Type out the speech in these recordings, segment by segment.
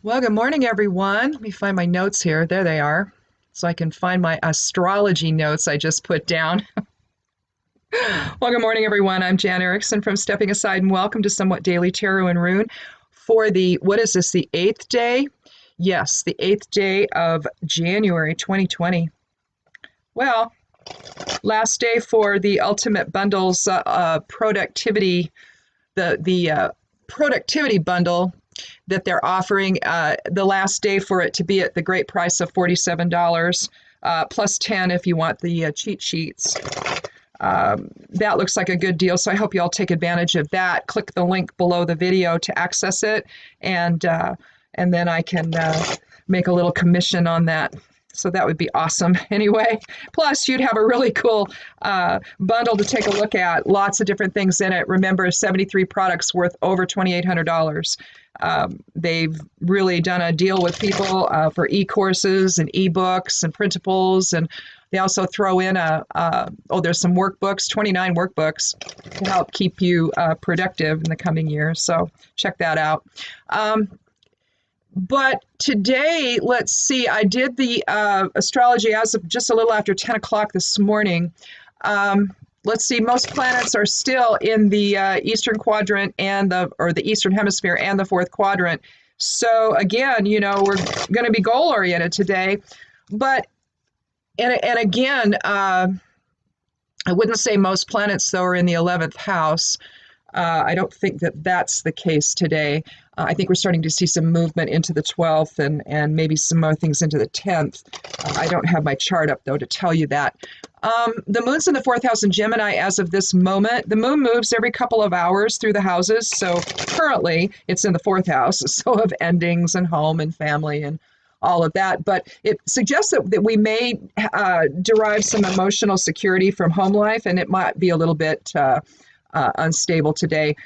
Well, good morning, everyone. Let me find my notes here. There they are. So I can find my astrology notes I just put down. Well, good morning, everyone. I'm Jan Erickson from Stepping Aside, and welcome to Somewhat Daily Tarot and Rune for what is this, the 8th day? Yes, the 8th day of January 2020. Well, last day for the Ultimate Bundles productivity, the productivity bundle that they're offering. The last day for it to be at the great price of $47, plus 10 if you want the cheat sheets. That looks like a good deal, so I hope you all take advantage of that. Click the link below the video to access it, and then I can make a little commission on that. So that would be awesome. Anyway, plus you'd have a really cool bundle to take a look at. Lots of different things in it. Remember, 73 products worth over $2,800. They've really done a deal with people for e-courses and e-books and printables, and they also throw in there's some workbooks, 29 workbooks to help keep you productive in the coming year. So check that out. But today, let's see, I did the astrology as of just a little after 10 o'clock this morning. Let's see, most planets are still in the eastern quadrant or the eastern hemisphere and the fourth quadrant. So again, we're going to be goal oriented today. But and again, I wouldn't say most planets though are in the 11th house. I don't think that that's the case today. I think we're starting to see some movement into the 12th and maybe some more things into the 10th. I don't have my chart up, though, to tell you that. The moon's in the 4th house in Gemini as of this moment. The moon moves every couple of hours through the houses. So currently, it's in the 4th house, so of endings and home and family and all of that. But it suggests that we may derive some emotional security from home life, and it might be a little bit unstable today.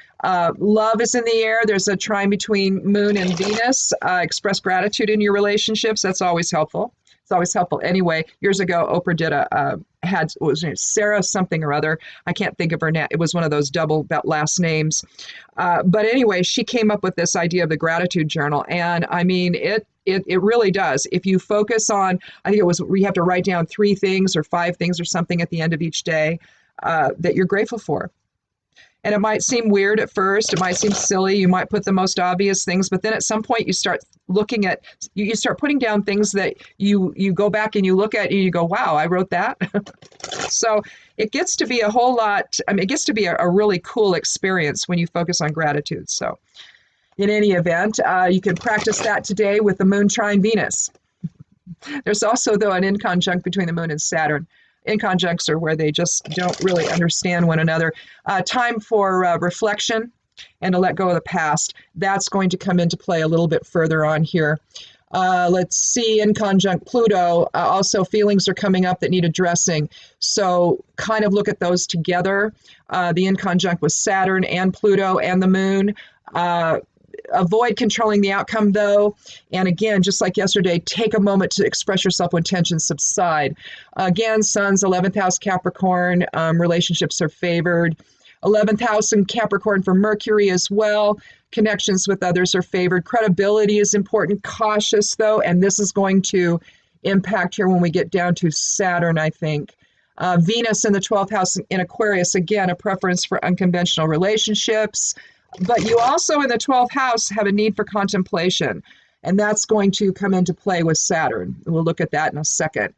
Love is in the air. There's a trine between Moon and Venus. Express gratitude in your relationships. That's always helpful. It's always helpful anyway. Years ago, Oprah did what was her name? Sarah something or other. I can't think of her name. It was one of those double last names. But anyway, she came up with this idea of the gratitude journal. And I mean, it really does. If you focus on, I think it was, we have to write down 3 things or 5 things or something at the end of each day that you're grateful for. And it might seem weird at first. It might seem silly. You might put the most obvious things, but then at some point you start looking at, you start putting down things that you go back and you look at and you go, wow, I wrote that. So it gets to be a whole lot. I mean, it gets to be a really cool experience when you focus on gratitude. So in any event, you can practice that today with the moon trine Venus. There's also, though, an inconjunct between the moon and Saturn. Inconjuncts are where they just don't really understand one another. Time for reflection and to let go of the past. That's going to come into play a little bit further on here. Let's see, inconjunct Pluto. Also, feelings are coming up that need addressing. So kind of look at those together. The inconjunct with Saturn and Pluto and the moon. Avoid controlling the outcome, though. And again, just like yesterday, take a moment to express yourself when tensions subside. Again, Sun's 11th house Capricorn, relationships are favored. 11th house in Capricorn for Mercury as well. Connections with others are favored. Credibility is important. Cautious, though, and this is going to impact here when we get down to Saturn, I think. Venus in the 12th house in Aquarius, again, a preference for unconventional relationships. But you also in the 12th house have a need for contemplation, and that's going to come into play with Saturn. We'll look at that in a second.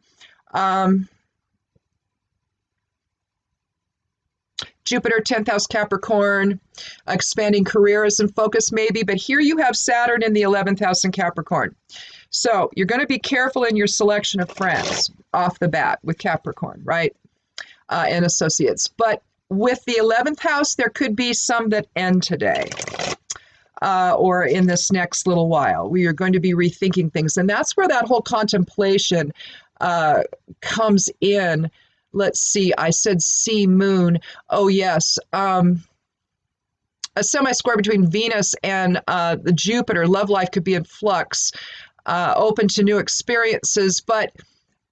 Jupiter, 10th house Capricorn, expanding career is in focus maybe, but here you have Saturn in the 11th house in Capricorn. So you're going to be careful in your selection of friends off the bat with Capricorn, right? And associates. But with the 11th house, there could be some that end today or in this next little while. We are going to be rethinking things. And that's where that whole contemplation comes in. Let's see, I said sea moon. Oh, yes. A semi-square between Venus and the Jupiter. Love life could be in flux, open to new experiences. But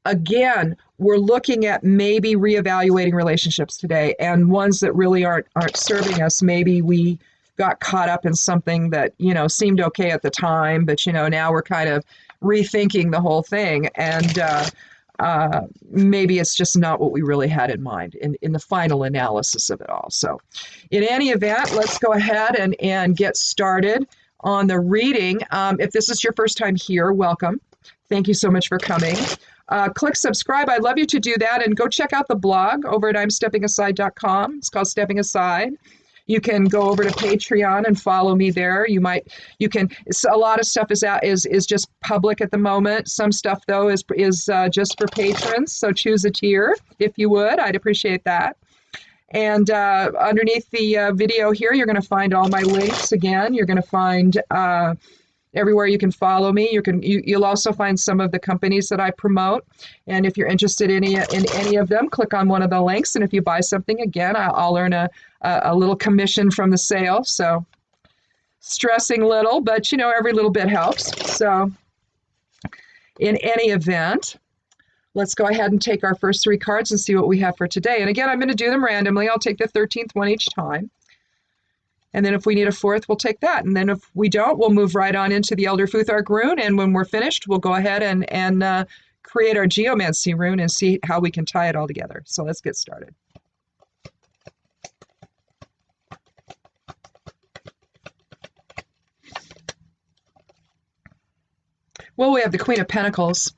again, we're looking at maybe reevaluating relationships today, and ones that really aren't serving us. Maybe we got caught up in something that, seemed okay at the time, but, now we're kind of rethinking the whole thing. And maybe it's just not what we really had in mind in the final analysis of it all. So in any event, let's go ahead and get started on the reading. If this is your first time here, welcome. Thank you so much for coming. Click subscribe. I'd love you to do that, and go check out the blog over at imsteppingaside.com. It's called Stepping Aside. You can go over to Patreon and follow me there. You can. A lot of stuff is just public at the moment. Some stuff though is just for patrons. So choose a tier if you would. I'd appreciate that. And underneath the video here, you're going to find all my links. Again, you're going to find everywhere you can follow me. You'll also find some of the companies that I promote. And if you're interested in any of them, click on one of the links. And if you buy something, again, I'll earn a little commission from the sale. So stressing little, but every little bit helps. So in any event, let's go ahead and take our first 3 cards and see what we have for today. And again, I'm going to do them randomly. I'll take the 13th one each time. And then if we need a 4th, we'll take that. And then if we don't, we'll move right on into the Elder Futhark rune. And when we're finished, we'll go ahead and create our Geomancy rune and see how we can tie it all together. So let's get started. Well, we have the Queen of Pentacles.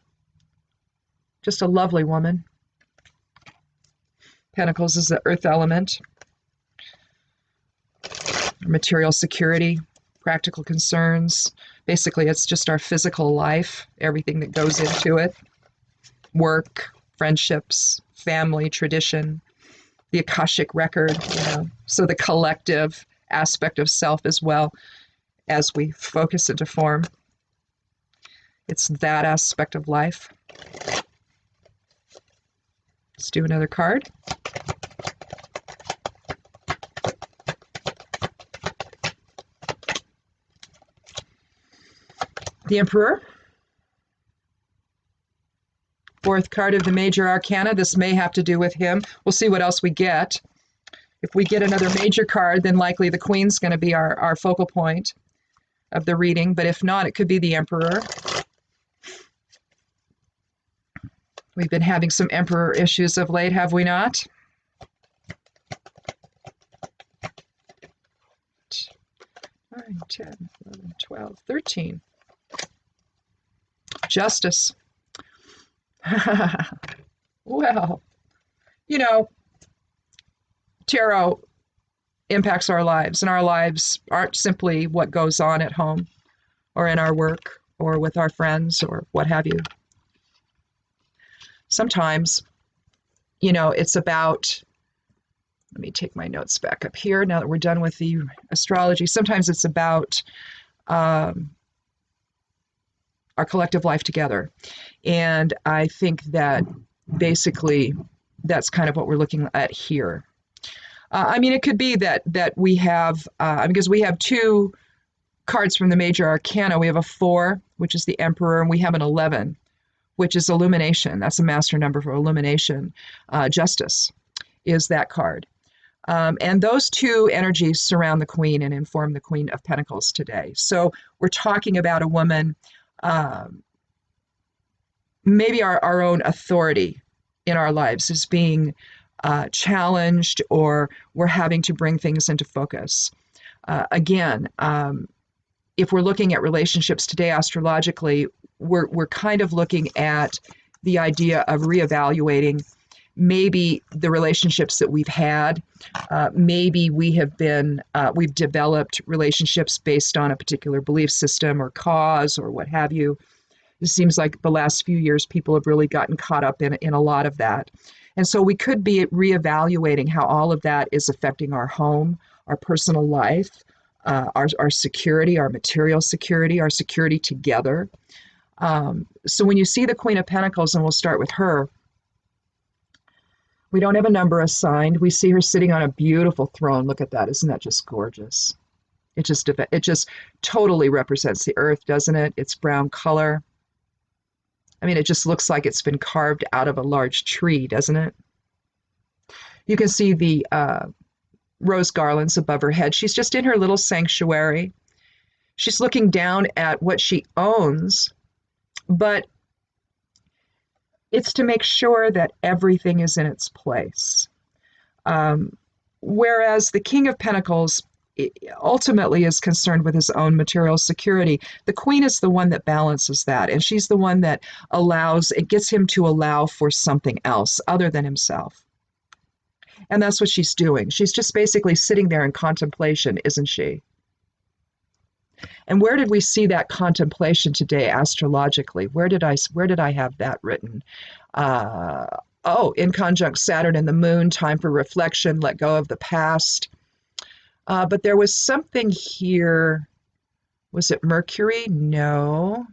Just a lovely woman. Pentacles is the earth element. Material security, practical concerns. Basically, it's just our physical life, everything that goes into it. Work, friendships, family, tradition, the Akashic record, so the collective aspect of self as well as we focus into form. It's that aspect of life. Let's do another card. The Emperor. 4th card of the Major Arcana. This may have to do with him. We'll see what else we get. If we get another major card, then likely the Queen's going to be our focal point of the reading. But if not, it could be the Emperor. We've been having some Emperor issues of late, have we not? 9, 10, 11, 12, 13. Justice. Well, tarot impacts our lives, and our lives aren't simply what goes on at home or in our work or with our friends or what have you. Sometimes, it's about, let me take my notes back up here now that we're done with the astrology. Sometimes it's about our collective life together. And I think that basically that's kind of what we're looking at here. It could be that we have, because we have 2 cards from the Major Arcana. We have a 4, which is the Emperor, and we have an 11, which is illumination. That's a master number for illumination. Justice is that card. And those 2 energies surround the Queen and inform the Queen of Pentacles today. So we're talking about a woman, maybe our own authority in our lives is being challenged, or we're having to bring things into focus. Again, if we're looking at relationships today astrologically, we're kind of looking at the idea of reevaluating maybe the relationships that we've had. Maybe we've developed relationships based on a particular belief system or cause or what have you. It seems like the last few years people have really gotten caught up in a lot of that. And so we could be reevaluating how all of that is affecting our home, our personal life, our security, our material security, our security together. So when you see the Queen of Pentacles, and we'll start with her, we don't have a number assigned. We see her sitting on a beautiful throne. Look at that. Isn't that just gorgeous? It just totally represents the earth, doesn't it? It's brown color. It just looks like it's been carved out of a large tree, doesn't it? You can see the rose garlands above her head. She's just in her little sanctuary. She's looking down at what she owns, but it's to make sure that everything is in its place. Whereas the King of Pentacles ultimately is concerned with his own material security, the Queen is the one that balances that, and she's the one that gets him to allow for something else other than himself. And that's what she's doing. She's just basically sitting there in contemplation, isn't she? And where did we see that contemplation today astrologically? Where did I have that written? In conjunct Saturn and the moon, time for reflection, let go of the past. But there was something here. Was it Mercury? No.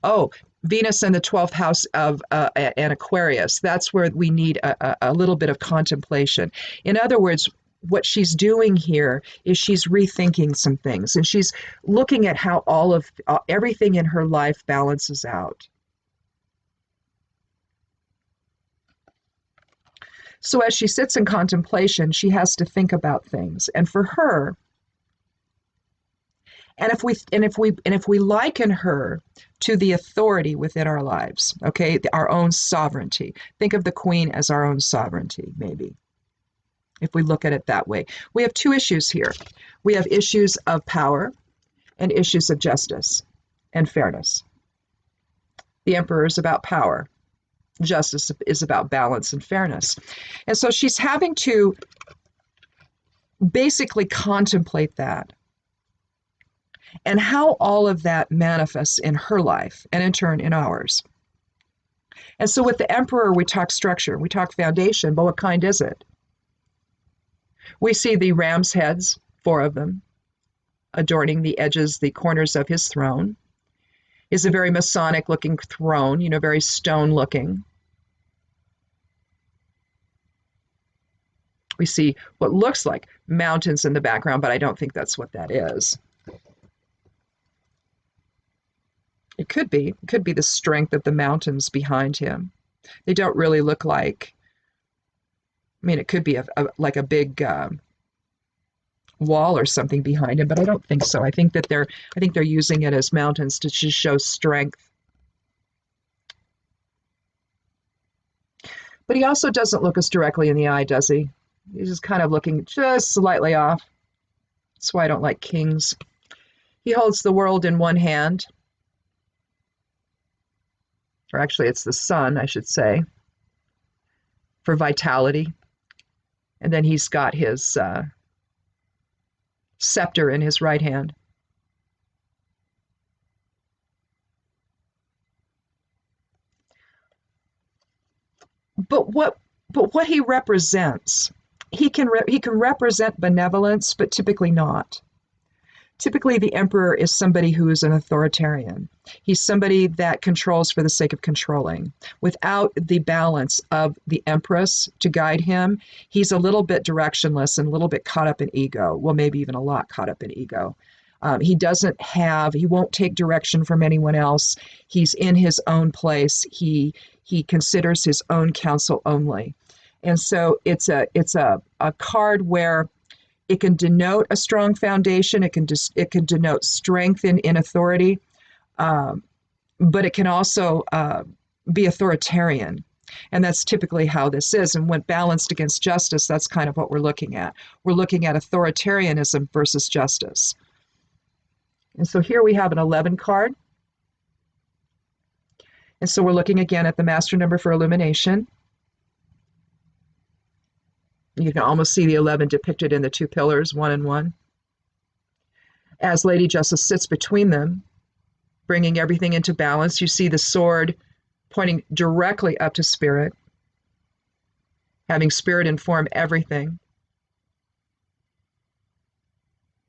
Oh, Venus in the 12th house of an Aquarius. That's where we need a little bit of contemplation. In other words, what she's doing here is she's rethinking some things, and she's looking at how everything in her life balances out. So as she sits in contemplation, she has to think about things. And for her, and if we liken her to the authority within our lives, okay, our own sovereignty. Think of the Queen as our own sovereignty, maybe. If we look at it that way. We have two issues here. We have issues of power and issues of justice and fairness. The Emperor is about power. Justice is about balance and fairness. And so she's having to basically contemplate that and how all of that manifests in her life and in turn in ours. And so with the Emperor, we talk structure, we talk foundation, but what kind is it? We see the ram's heads, 4 of them, adorning the edges, the corners of his throne. Is a very Masonic looking throne, very stone looking. We see what looks like mountains in the background, but I don't think that's what that is. It could be the strength of the mountains behind him. They don't really look like, it could be like a big wall or something behind him, but I don't think so. I think they're using it as mountains to just show strength. But he also doesn't look us directly in the eye, does he? He's just kind of looking just slightly off. That's why I don't like kings. He holds the world in one hand. Or actually, it's the sun, I should say, for vitality. And then he's got his scepter in his right hand. But what he represents, he can represent benevolence, but typically not. Typically, the Emperor is somebody who is an authoritarian. He's somebody that controls for the sake of controlling. Without the balance of the Empress to guide him, he's a little bit directionless and a little bit caught up in ego. Well, maybe even a lot caught up in ego. He won't take direction from anyone else. He's in his own place. He considers his own counsel only. And so it's a card where it can denote a strong foundation. It can denote strength in authority, but it can also be authoritarian. And that's typically how this is. And when balanced against justice, that's kind of what we're looking at. We're looking at authoritarianism versus justice. And so here we have an 11 card. And so we're looking again at the master number for illumination. You can almost see the 11 depicted in the 2 pillars, 1 and 1. As Lady Justice sits between them, bringing everything into balance, you see the sword pointing directly up to Spirit, having Spirit inform everything.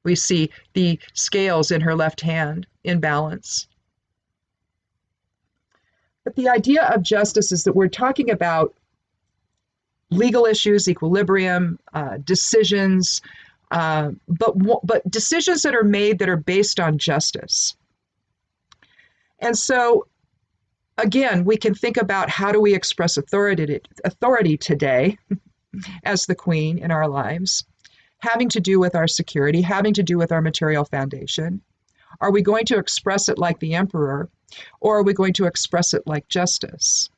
We see the scales in her left hand in balance. But the idea of justice is that we're talking about legal issues, equilibrium, decisions, but decisions that are made that are based on justice. And so, again, we can think about how do we express authority today. as the queen in our lives, having to do with our security, having to do with our material foundation? Are we going to express it like the emperor, or are we going to express it like justice?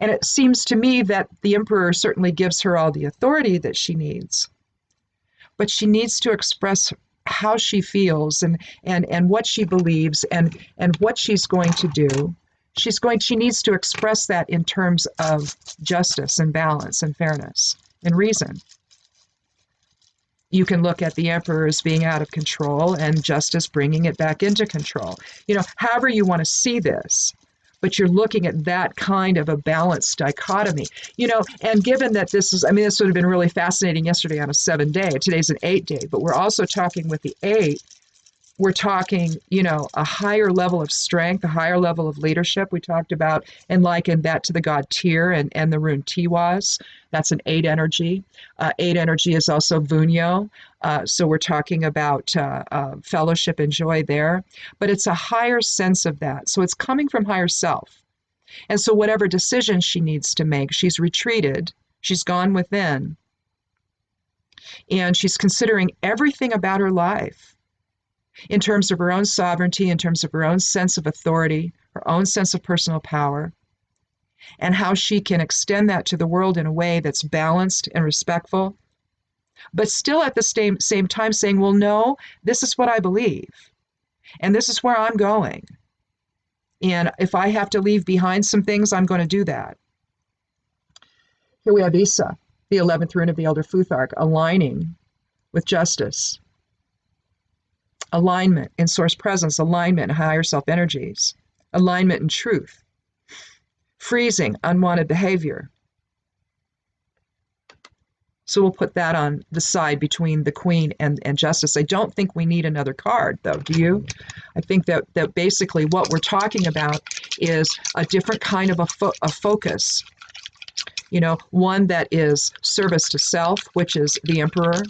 And it seems to me that the emperor certainly gives her all the authority that she needs, but she needs to express how she feels and what she believes and what she's going to do. She needs to express that in terms of justice and balance and fairness and reason. You can look at the emperor as being out of control and justice bringing it back into control. However you want to see this, but you're looking at that kind of a balanced dichotomy. And given that this would have been really fascinating yesterday on a 7-day. Today's an 8-day, but we're also talking with the 8. We're talking, a higher level of strength, a higher level of leadership. We talked about and likened that to the god Tyr and the rune Tiwaz. That's an 8 energy. 8 energy is also Vunyo. So we're talking about fellowship and joy there. But it's a higher sense of that. So it's coming from higher self. And so whatever decision she needs to make, she's retreated. She's gone within. And she's considering everything about her life in terms of her own sovereignty, in terms of her own sense of authority, her own sense of personal power, and how she can extend that to the world in a way that's balanced and respectful, but still at the same time saying, well, no, this is what I believe, and this is where I'm going. And if I have to leave behind some things, I'm going to do that. Here we have Isa, the 11th rune of the Elder Futhark, aligning with justice, alignment in source presence, alignment in higher self energies, alignment in truth, freezing unwanted behavior. So we'll put that on the side between the queen and justice. I don't think we need another card, though. Do you? I think that basically what we're talking about is a different kind of a focus. One that is service to self, which is the emperor,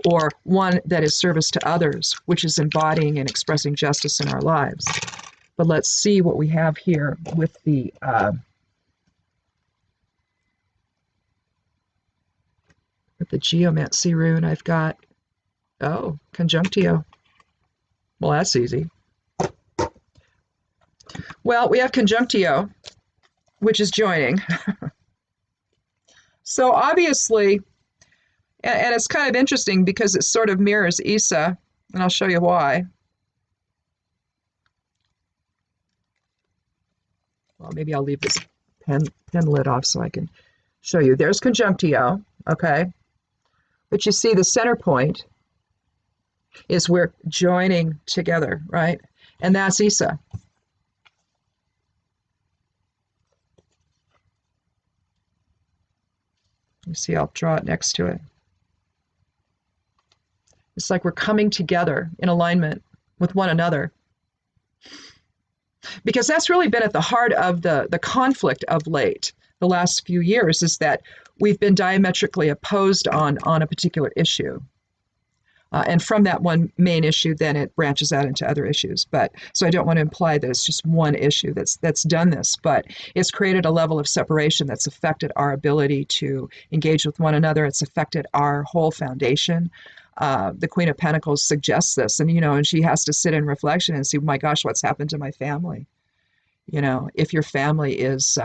or one that is service to others, which is embodying and expressing justice in our lives. But let's see what we have here with the geomancy rune. I've got, conjunctio. Well, that's easy. Well, we have conjunctio, which is joining. So obviously, and it's kind of interesting because it sort of mirrors Isa, and I'll show you why. Well, maybe I'll leave this pen lid off so I can show you. There's conjunctio, okay? But you see the center point is we're joining together, right? And that's Isa. You see, I'll draw it next to it. It's like we're coming together in alignment with one another. Because that's really been at the heart of the conflict of late, the last few years, is that we've been diametrically opposed on a particular issue. And from that one main issue, then it branches out into other issues. So I don't want to imply that it's just one issue that's done this, but it's created a level of separation that's affected our ability to engage with one another. It's affected our whole foundation. The Queen of Pentacles suggests this, and she has to sit in reflection and see, my gosh, what's happened to my family? If your family is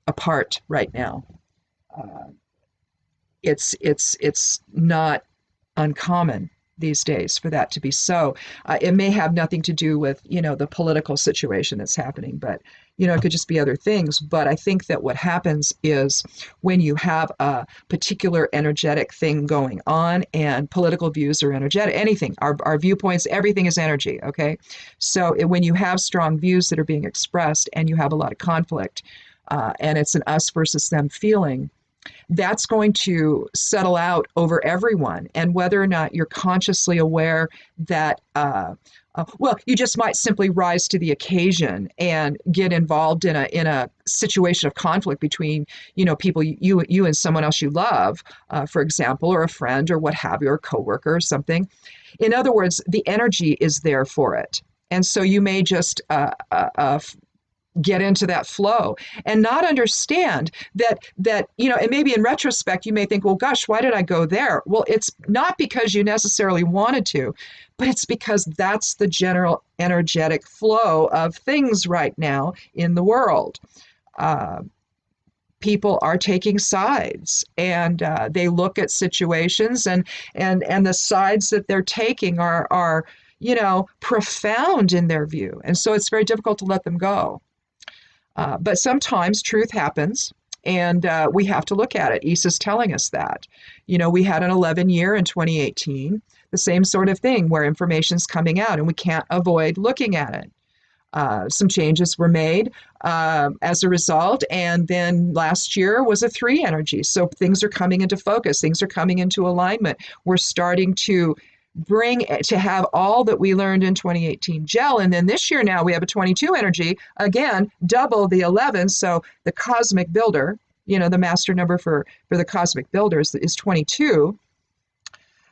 apart right now, it's not uncommon these days for that to be so. It may have nothing to do with, the political situation that's happening, but, it could just be other things. But I think that what happens is when you have a particular energetic thing going on, and political views are energetic, anything, our viewpoints, everything is energy, okay? So when you have strong views that are being expressed and you have a lot of conflict, and it's an us versus them feeling, that's going to settle out over everyone. And whether or not you're consciously aware that, you just might simply rise to the occasion and get involved in a situation of conflict between, people you and someone else you love, for example, or a friend or what have you, or a coworker or something. In other words, the energy is there for it. And so you may just get into that flow and not understand that and maybe in retrospect you may think, well, gosh, why did I go there? Well, it's not because you necessarily wanted to, but it's because that's the general energetic flow of things right now in the world. People are taking sides, and they look at situations, and the sides that they're taking are profound in their view, and so it's very difficult to let them go. But sometimes truth happens, and we have to look at it. Issa's telling us that. We had an 11-year in 2018, the same sort of thing where information's coming out and we can't avoid looking at it. Some changes were made as a result, and then last year was a 3 energy. So things are coming into focus, things are coming into alignment. We're starting to have all that we learned in 2018 gel, and then this year now we have a 22 energy, again double the 11. So the cosmic builder, the master number for the cosmic builders is 22.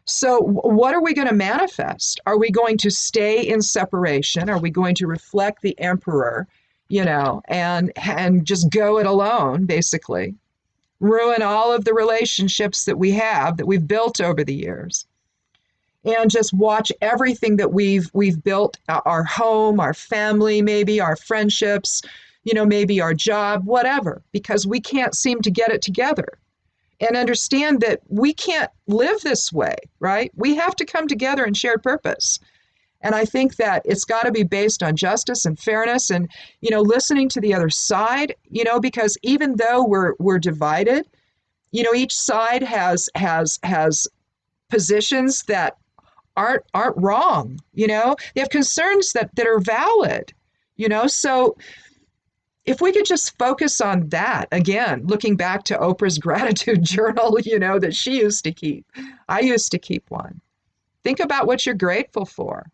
So what are we going to manifest? Are we going to stay in separation? Are we going to reflect the emperor, and just go it alone, basically ruin all of the relationships that we've built over the years, and just watch everything that we've built, our home, our family, maybe our friendships, maybe our job, whatever, because we can't seem to get it together, and understand that we can't live this way, right? We have to come together in shared purpose. And I think that it's got to be based on justice and fairness, and listening to the other side, because even though we're divided, each side has positions that aren't wrong. They have concerns that are valid. So if we could just focus on that, again, looking back to Oprah's gratitude journal, that she used to keep. I used to keep one. Think about what you're grateful for,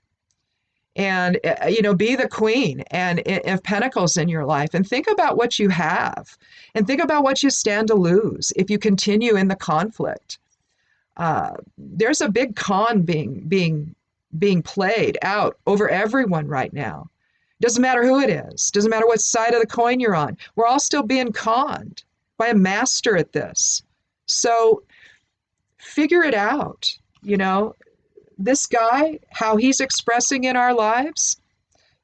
and be the queen and of pentacles in your life, and think about what you have, and think about what you stand to lose if you continue in the conflict. There's a big con being played out over everyone right now. Doesn't matter who it is. Doesn't matter what side of the coin you're on. We're all still being conned by a master at this. So figure it out. This guy, how he's expressing in our lives,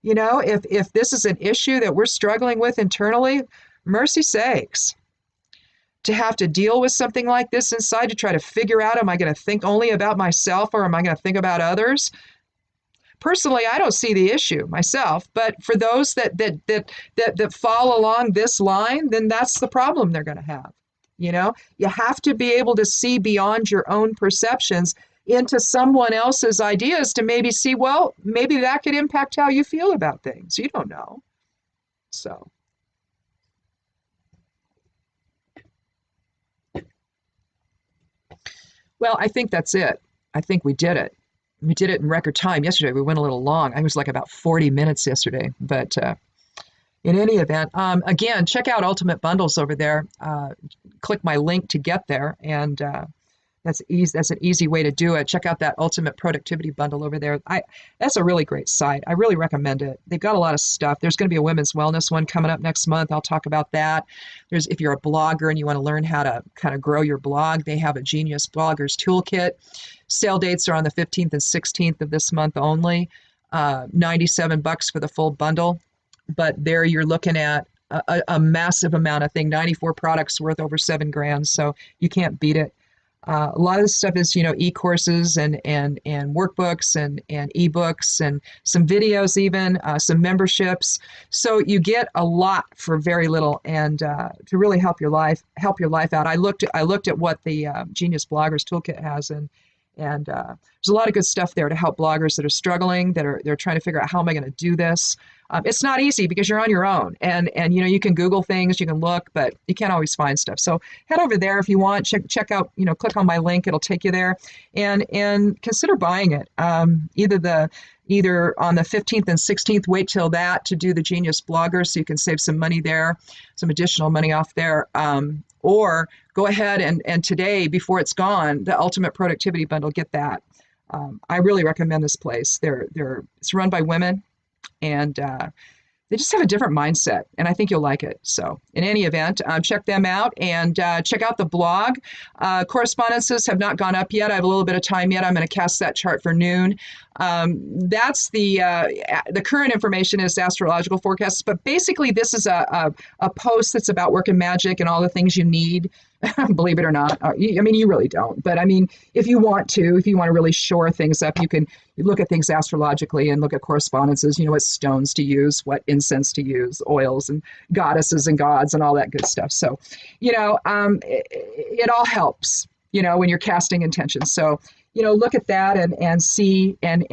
if this is an issue that we're struggling with internally, mercy sakes. To have to deal with something like this inside, to try to figure out, am I going to think only about myself, or am I going to think about others? Personally, I don't see the issue myself, but for those that fall along this line, then that's the problem they're going to have. You have to be able to see beyond your own perceptions into someone else's ideas to maybe see, well, maybe that could impact how you feel about things. You don't know. So. Well, I think that's it. I think we did it. We did it in record time yesterday. We went a little long. I was like about 40 minutes yesterday. But in any event, again, check out Ultimate Bundles over there. Click my link to get there. And that's easy. That's an easy way to do it. Check out that Ultimate Productivity Bundle over there. That's a really great site. I really recommend it. They've got a lot of stuff. There's going to be a women's wellness one coming up next month. I'll talk about that. If you're a blogger and you want to learn how to kind of grow your blog, they have a Genius Bloggers Toolkit. Sale dates are on the 15th and 16th of this month only. $97 for the full bundle. But there you're looking at a massive amount of thing. 94 products worth over $7,000. So you can't beat it. A lot of this stuff is, e-courses and workbooks and ebooks and some videos, even some memberships. So you get a lot for very little, and to really help your life out. I looked at what the Genius Bloggers Toolkit has, and there's a lot of good stuff there to help bloggers that are struggling, they're trying to figure out, how am I going to do this? It's not easy because you're on your own, and you can Google things, you can look, but you can't always find stuff. So head over there if you want. Check out, click on my link, it'll take you there, and consider buying it. Either on the 15th and 16th, wait till that to do the Genius Blogger, so you can save some money there, some additional money off there, or go ahead and today, before it's gone, the Ultimate Productivity Bundle, get that. I really recommend this place. It's run by women, and they just have a different mindset, and I think you'll like it. So in any event, check them out, and check out the blog. Correspondences have not gone up yet. I have a little bit of time yet. I'm going to cast that chart for noon. That's the current information is astrological forecasts, but basically this is a post that's about work and magic and all the things you need. Believe it or not. I mean, you really don't. But I mean, if you want to really shore things up, you look at things astrologically and look at correspondences, what stones to use, what incense to use, oils and goddesses and gods and all that good stuff. So, it all helps, when you're casting intentions. So, look at that and see and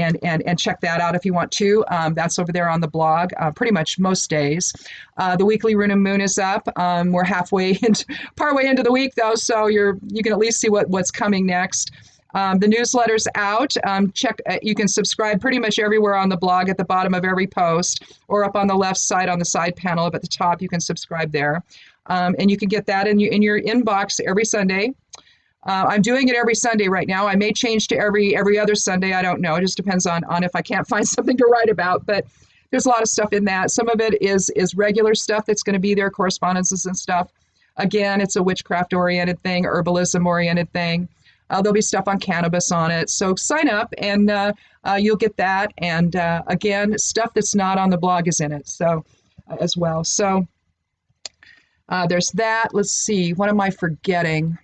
check that out if you want to. That's over there on the blog pretty much most days. The weekly Rune and Moon is up. We're partway into the week though, so you can at least see what's coming next. The newsletter's out. You can subscribe pretty much everywhere on the blog at the bottom of every post, or up on the left side on the side panel up at the top. You can subscribe there, and you can get that in your inbox every Sunday. I'm doing it every Sunday right now. I may change to every other Sunday. I don't know. It just depends on if I can't find something to write about. But there's a lot of stuff in that. Some of it is regular stuff that's going to be there, correspondences and stuff. Again, it's a witchcraft-oriented thing, herbalism-oriented thing. There'll be stuff on cannabis on it. So sign up and you'll get that. And again, stuff that's not on the blog is in it as well. So there's that. Let's see. What am I forgetting?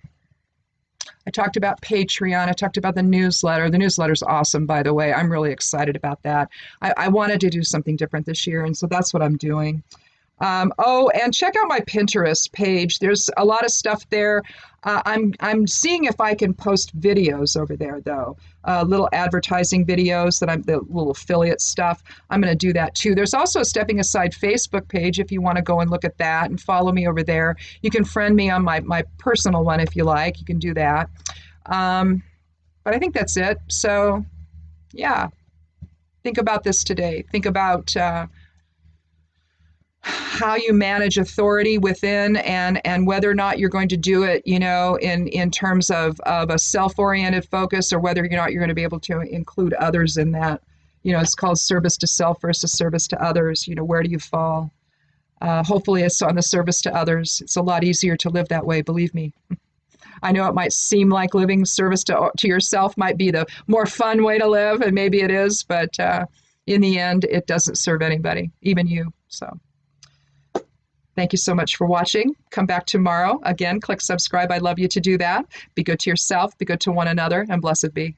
I talked about Patreon. I talked about the newsletter. The newsletter's awesome, by the way. I'm really excited about that. I wanted to do something different this year, and so that's what I'm doing. And check out my Pinterest page. There's a lot of stuff there. I'm seeing if I can post videos over there, though. Little advertising videos the little affiliate stuff. I'm going to do that too. There's also a Stepping Aside Facebook page if you want to go and look at that and follow me over there. You can friend me on my personal one if you like. You can do that. But I think that's it. So, yeah. Think about this today. Think about how you manage authority within and whether or not you're going to do it, in terms of a self-oriented focus, or whether or not you're going to be able to include others in that. It's called service to self versus service to others. Where do you fall? Hopefully it's on the service to others. It's a lot easier to live that way, believe me. I know it might seem like living service to yourself might be the more fun way to live, and maybe it is, but in the end, it doesn't serve anybody, even you. So thank you so much for watching. Come back tomorrow. Again, click subscribe. I'd love you to do that. Be good to yourself, be good to one another, and blessed be.